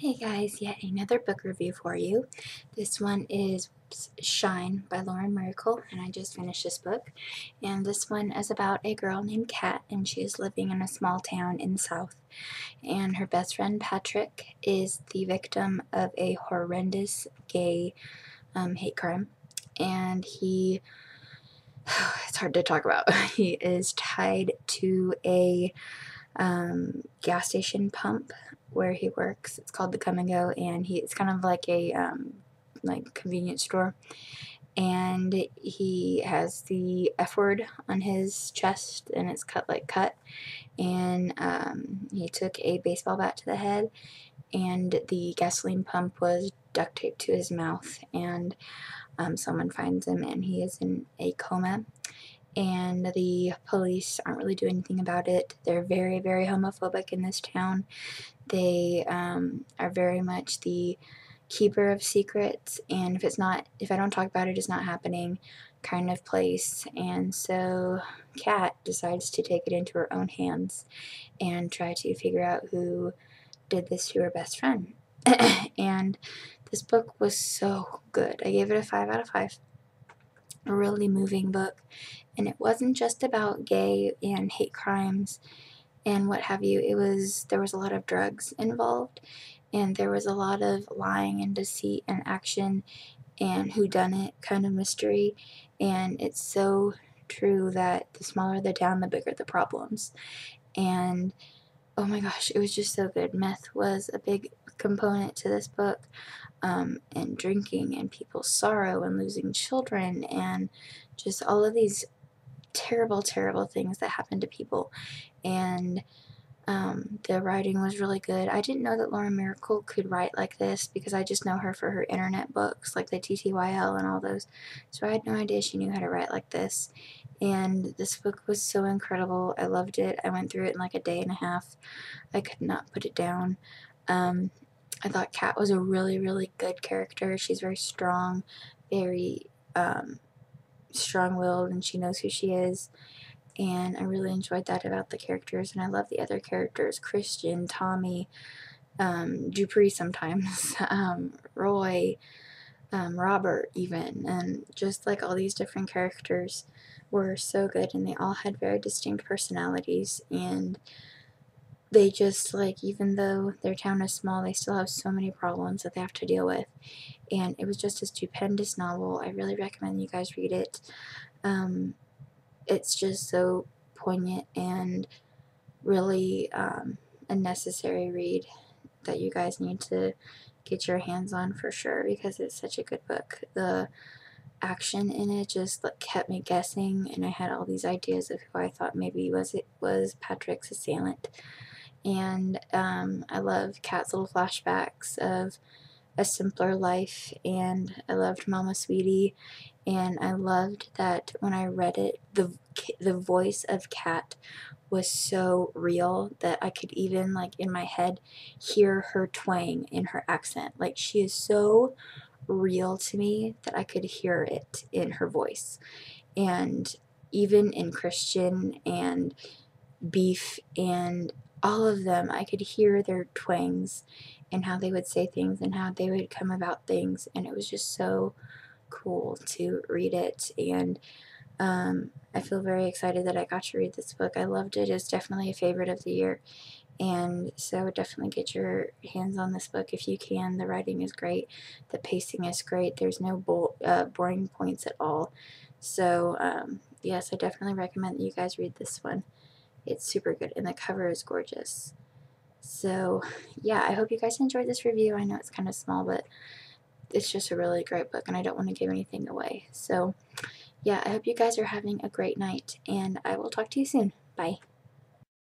Hey guys, yet another book review for you. This one is Shine by Myracle, and I just finished this book. And this one is about a girl named Kat, and she is living in a small town in the South. And her best friend Patrick is the victim of a horrendous gay hate crime. And it's hard to talk about. He is tied to a gas station pump where he works. It's called the Come and Go, and it's kind of like a convenience store. And he has the F word on his chest, and it's cut like cut. And he took a baseball bat to the head, and the gasoline pump was duct taped to his mouth. And someone finds him, and he is in a coma. And the police aren't really doing anything about it. They're very, very homophobic in this town. They are very much the keeper of secrets, and if I don't talk about it, it's not happening kind of place. And so Kat decides to take it into her own hands and try to figure out who did this to her best friend. And this book was so good. I gave it a 5 out of 5. A really moving book, and it wasn't just about gay and hate crimes and what have you. There was a lot of drugs involved, and there was a lot of lying and deceit and action and whodunit kind of mystery. And it's so true that the smaller the town, the bigger the problems. And oh my gosh, it was just so good. Meth was a big component to this book, and drinking and people's sorrow and losing children and just all of these terrible, terrible things that happen to people. And the writing was really good. I didn't know that Myracle could write like this because I just know her for her internet books, like the TTYL and all those. So I had no idea she knew how to write like this. And this book was so incredible. I loved it. I went through it in like a day and a half. I could not put it down. I thought Kat was a really, really good character. She's very strong, very strong-willed, and she knows who she is. And I really enjoyed that about the characters, and I love the other characters: Christian, Tommy, Dupree sometimes, Roy, Robert even, and just like all these different characters were so good, and they all had very distinct personalities, and they just, like, even though their town is small, they still have so many problems that they have to deal with. And it was just a stupendous novel. I really recommend you guys read it. It's just so poignant and really a necessary read that you guys need to get your hands on for sure, because it's such a good book. The action in it just kept me guessing, and I had all these ideas of who I thought maybe was Patrick's assailant. And I love Kat's little flashbacks of a simpler life, and I loved Mama Sweetie, and I loved that when I read it, the voice of Kat was so real that I could even, like, in my head hear her twang in her accent. Like, she is so real to me that I could hear it in her voice. And even in Christian and Beef and all of them, I could hear their twangs and how they would say things and how they would come about things, and it was just so cool to read it. And I feel very excited that I got to read this book. I loved it. It's definitely a favorite of the year, and so definitely get your hands on this book if you can. The writing is great. The pacing is great. There's no boring points at all. So yes, I definitely recommend that you guys read this one. It's super good, and the cover is gorgeous. So yeah, I hope you guys enjoyed this review. I know it's kind of small, but it's just a really great book, and I don't want to give anything away. So yeah, I hope you guys are having a great night, and I will talk to you soon. Bye.